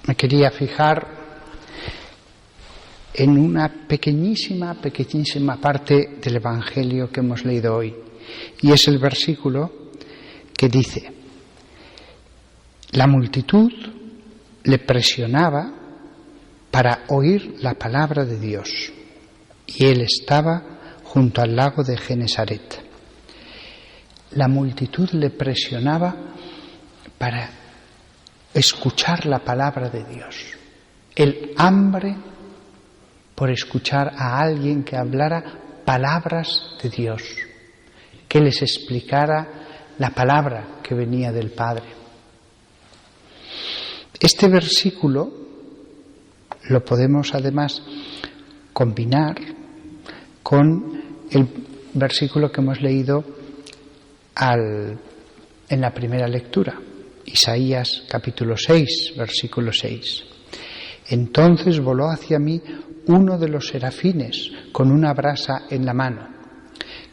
me quería fijar en una pequeñísima parte del Evangelio que hemos leído hoy. Y es el versículo que dice: la multitud le presionaba para oír la palabra de Dios, y él estaba junto al lago de Genesaret. La multitud le presionaba para escuchar la palabra de Dios. El hambre por escuchar a alguien que hablara palabras de Dios, que les explicara la palabra que venía del Padre. Este versículo lo podemos además combinar con el versículo que hemos leído en la primera lectura, Isaías capítulo 6, versículo 6. Entonces voló hacia mí uno de los serafines con una brasa en la mano,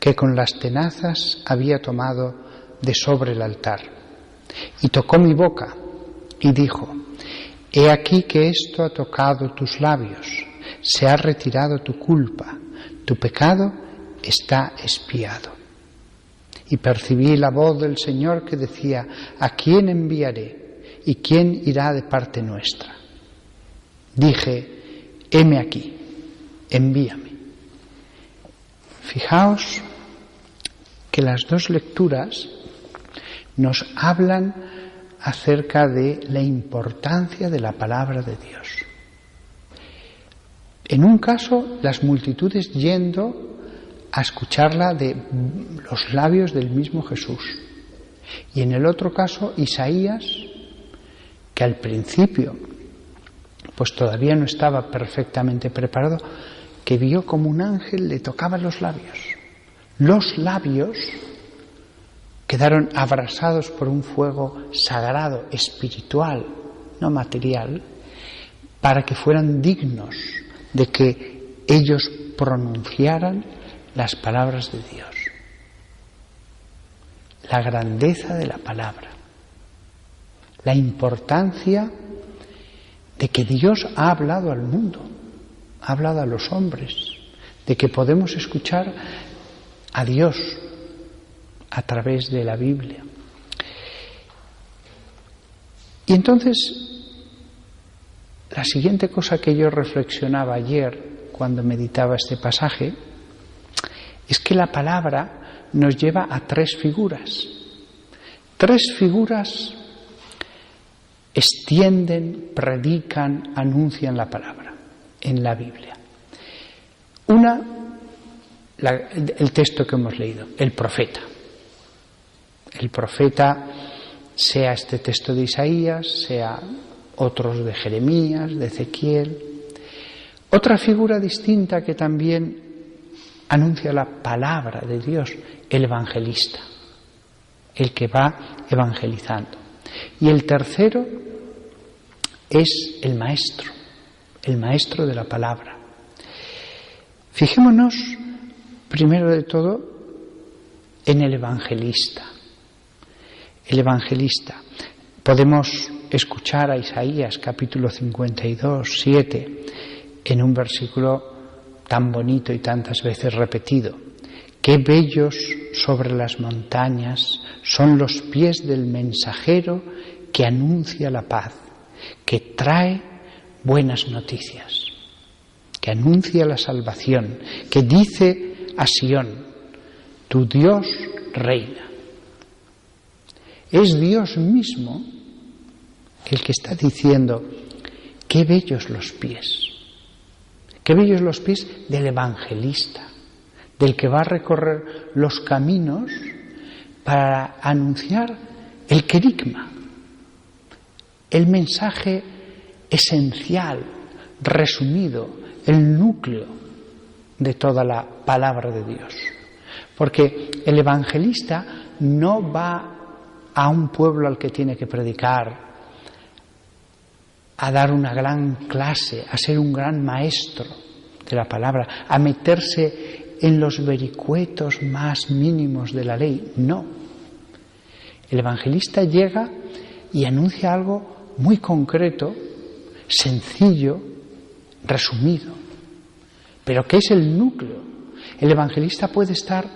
que con las tenazas había tomado de sobre el altar, y tocó mi boca y dijo: he aquí que esto ha tocado tus labios, se ha retirado tu culpa, tu pecado está expiado. Y percibí la voz del Señor que decía: ¿a quién enviaré? ¿Y quién irá de parte nuestra? Dije: heme aquí, envíame. Fijaos que las dos lecturas nos hablan acerca de la importancia de la palabra de Dios. En un caso, las multitudes yendo a escucharla de los labios del mismo Jesús. Y en el otro caso, Isaías, que al principio pues todavía no estaba perfectamente preparado, que vio como un ángel le tocaba los labios. Los labios quedaron abrasados por un fuego sagrado, espiritual, no material, para que fueran dignos de que ellos pronunciaran las palabras de Dios. La grandeza de la palabra, la importancia de que Dios ha hablado al mundo, ha hablado a los hombres, de que podemos escuchar a Dios a través de la Biblia. Y entonces, la siguiente cosa que yo reflexionaba ayer cuando meditaba este pasaje es que la palabra nos lleva a tres figuras. Tres figuras extienden, predican, anuncian la palabra en la Biblia. Una, el texto que hemos leído, el profeta. El profeta, sea este texto de Isaías, sea otros de Jeremías, de Ezequiel. Otra figura distinta que también anuncia la palabra de Dios, el evangelista, el que va evangelizando. Y el tercero es el maestro de la palabra. Fijémonos, primero de todo, en el evangelista. El evangelista. Podemos escuchar a Isaías, capítulo 52, 7, en un versículo tan bonito y tantas veces repetido. Qué bellos sobre las montañas son los pies del mensajero que anuncia la paz, que trae buenas noticias, que anuncia la salvación, que dice a Sión: tu Dios reina. Es Dios mismo el que está diciendo: qué bellos los pies. Qué bellos los pies del evangelista, del que va a recorrer los caminos para anunciar el querigma, el mensaje esencial, resumido, el núcleo de toda la palabra de Dios. Porque el evangelista no va a un pueblo al que tiene que predicar, a dar una gran clase, a ser un gran maestro de la palabra, a meterse en los vericuetos más mínimos de la ley. No. El evangelista llega y anuncia algo muy concreto sencillo, resumido, pero que es el núcleo. El evangelista puede estar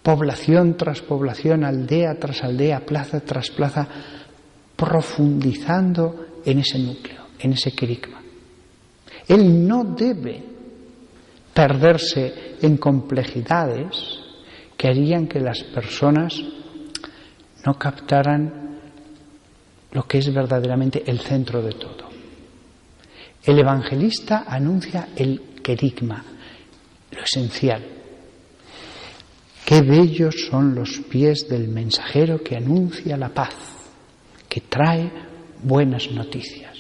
población tras población, aldea tras aldea, plaza tras plaza, profundizando en ese núcleo, en ese querigma. Él no debe perderse en complejidades que harían que las personas no captaran lo que es verdaderamente el centro de todo. El evangelista anuncia el querigma, lo esencial. Qué bellos son los pies del mensajero que anuncia la paz, que trae buenas noticias.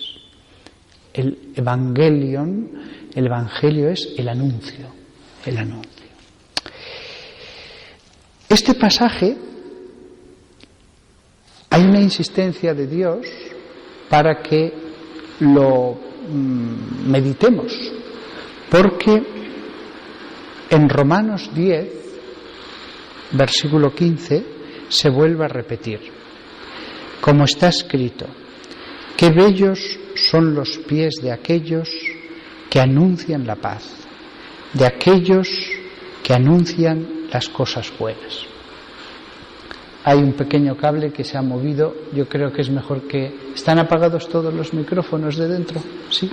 El evangelio es el anuncio, el anuncio. Este pasaje, hay una insistencia de Dios para que lo meditemos, porque en Romanos 10, versículo 15, se vuelve a repetir, como está escrito, qué bellos son los pies de aquellos que anuncian la paz, de aquellos que anuncian las cosas buenas. Hay un pequeño cable que se ha movido, yo creo que es mejor que... ¿Están apagados todos los micrófonos de dentro? ¿Sí?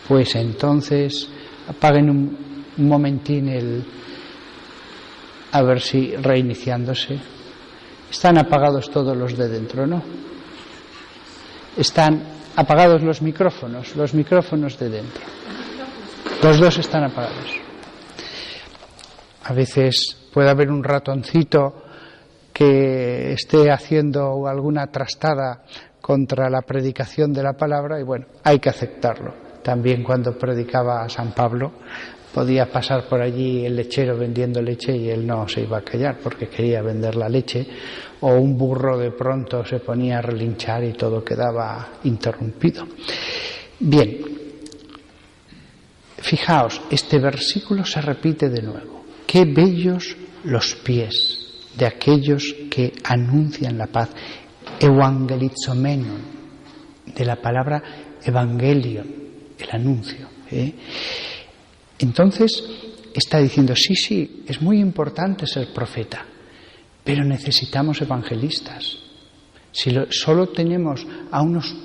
Pues entonces apaguen un momentín a ver si reiniciándose. Están apagados todos los de dentro, ¿no? Están apagados los micrófonos de dentro. Los dos están apagados. A veces puede haber un ratoncito que esté haciendo alguna trastada contra la predicación de la palabra y bueno, hay que aceptarlo. También cuando predicaba a San Pablo podía pasar por allí el lechero vendiendo leche y él no se iba a callar porque quería vender la leche, o un burro de pronto se ponía a relinchar y todo quedaba interrumpido. Bien, fijaos, este versículo se repite de nuevo. Qué bellos los pies de aquellos que anuncian la paz. Evangelizomenon, de la palabra evangelion, el anuncio. Entonces está diciendo, sí, es muy importante ser profeta, pero necesitamos evangelistas. Si solo tenemos a unos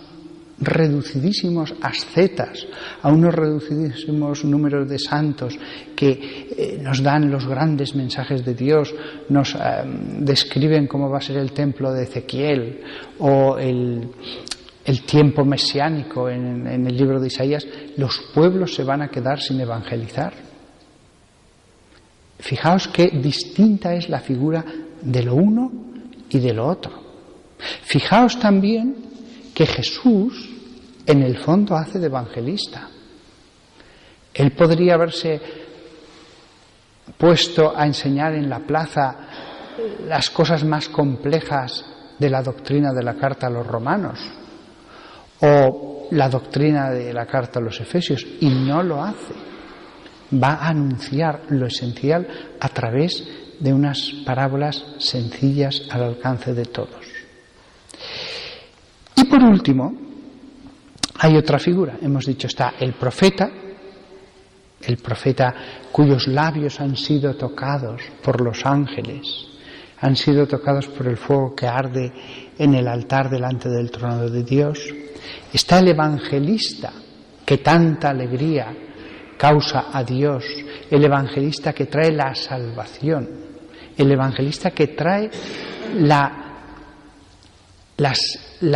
reducidísimos ascetas, a unos reducidísimos números de santos que nos dan los grandes mensajes de Dios, nos describen cómo va a ser el templo de Ezequiel o el tiempo mesiánico en el libro de Isaías, los pueblos se van a quedar sin evangelizar. Fijaos qué distinta es la figura de lo uno y de lo otro. Fijaos también que Jesús en el fondo hace de evangelista. Él podría haberse puesto a enseñar en la plaza las cosas más complejas de la doctrina de la carta a los romanos o la doctrina de la carta a los efesios, y no lo hace. Va a anunciar lo esencial a través de unas parábolas sencillas al alcance de todos. Y por último, hay otra figura. Hemos dicho, está el profeta cuyos labios han sido tocados por los ángeles, han sido tocados por el fuego que arde en el altar delante del trono de Dios. Está el evangelista que tanta alegría causa a Dios, el evangelista que trae la salvación, el evangelista que trae la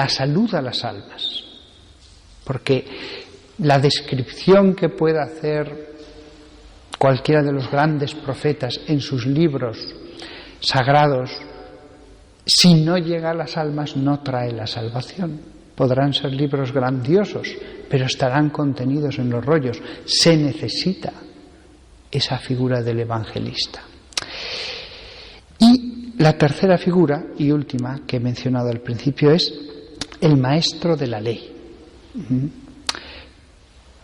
salud a las almas. Porque la descripción que pueda hacer cualquiera de los grandes profetas en sus libros sagrados, si no llega a las almas, no trae la salvación. Podrán ser libros grandiosos, pero estarán contenidos en los rollos. Se necesita esa figura del evangelista. Y la tercera figura y última que he mencionado al principio es el maestro de la ley.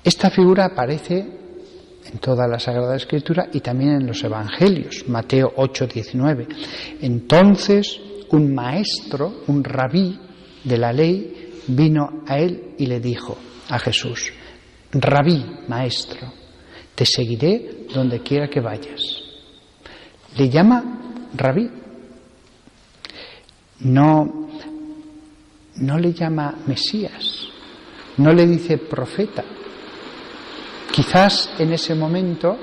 Esta figura aparece en toda la Sagrada Escritura y también en los Evangelios, Mateo 8:19. Entonces, un maestro, un rabí de la ley, vino a él y le dijo a Jesús: Rabí, maestro, te seguiré donde quiera que vayas. Le llama Rabí. No le llama Mesías, no le dice profeta. Quizás en ese momento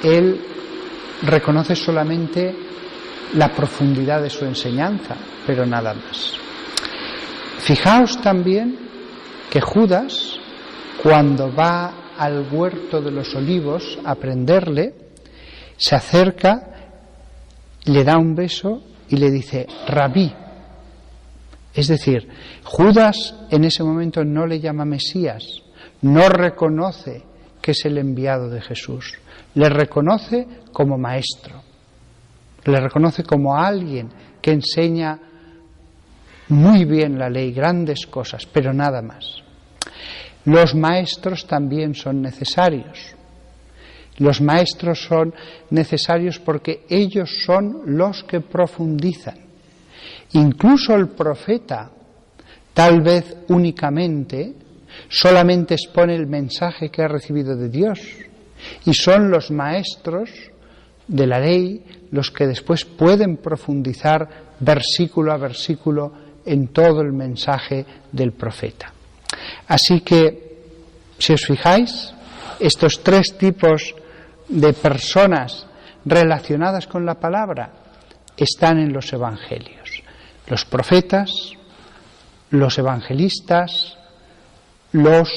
él reconoce solamente la profundidad de su enseñanza, pero nada más. Fijaos también que Judas, cuando va al huerto de los olivos a prenderle, se acerca, le da un beso y le dice: Rabí. Es decir, Judas en ese momento no le llama Mesías, no reconoce que es el enviado de Jesús, le reconoce como maestro, le reconoce como alguien que enseña muy bien la ley, grandes cosas, pero nada más. Los maestros también son necesarios. Los maestros son necesarios porque ellos son los que profundizan. Incluso el profeta, tal vez únicamente, solamente expone el mensaje que ha recibido de Dios. Y son los maestros de la ley los que después pueden profundizar versículo a versículo en todo el mensaje del profeta. Así que, si os fijáis, estos tres tipos de personas relacionadas con la palabra están en los evangelios: los profetas, los evangelistas, los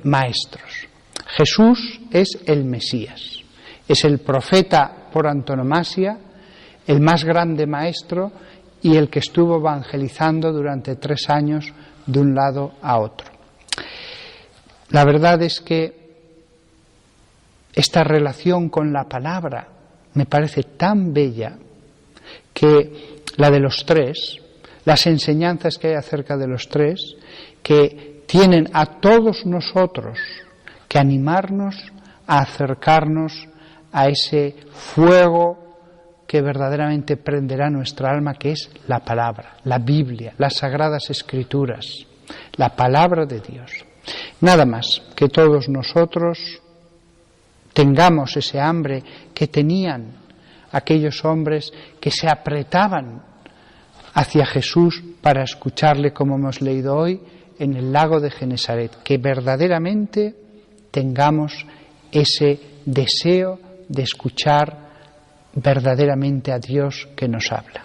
maestros. Jesús es el Mesías, es el profeta por antonomasia, el más grande maestro y el que estuvo evangelizando durante 3 años de un lado a otro. La verdad es que esta relación con la palabra me parece tan bella que la de los tres, las enseñanzas que hay acerca de los tres, que tienen a todos nosotros que animarnos a acercarnos a ese fuego que verdaderamente prenderá nuestra alma, que es la palabra, la Biblia, las Sagradas Escrituras, la palabra de Dios. Nada más que todos nosotros tengamos ese hambre que tenían aquellos hombres que se apretaban hacia Jesús para escucharle, como hemos leído hoy en el lago de Genesaret, que verdaderamente tengamos ese deseo de escuchar verdaderamente a Dios que nos habla.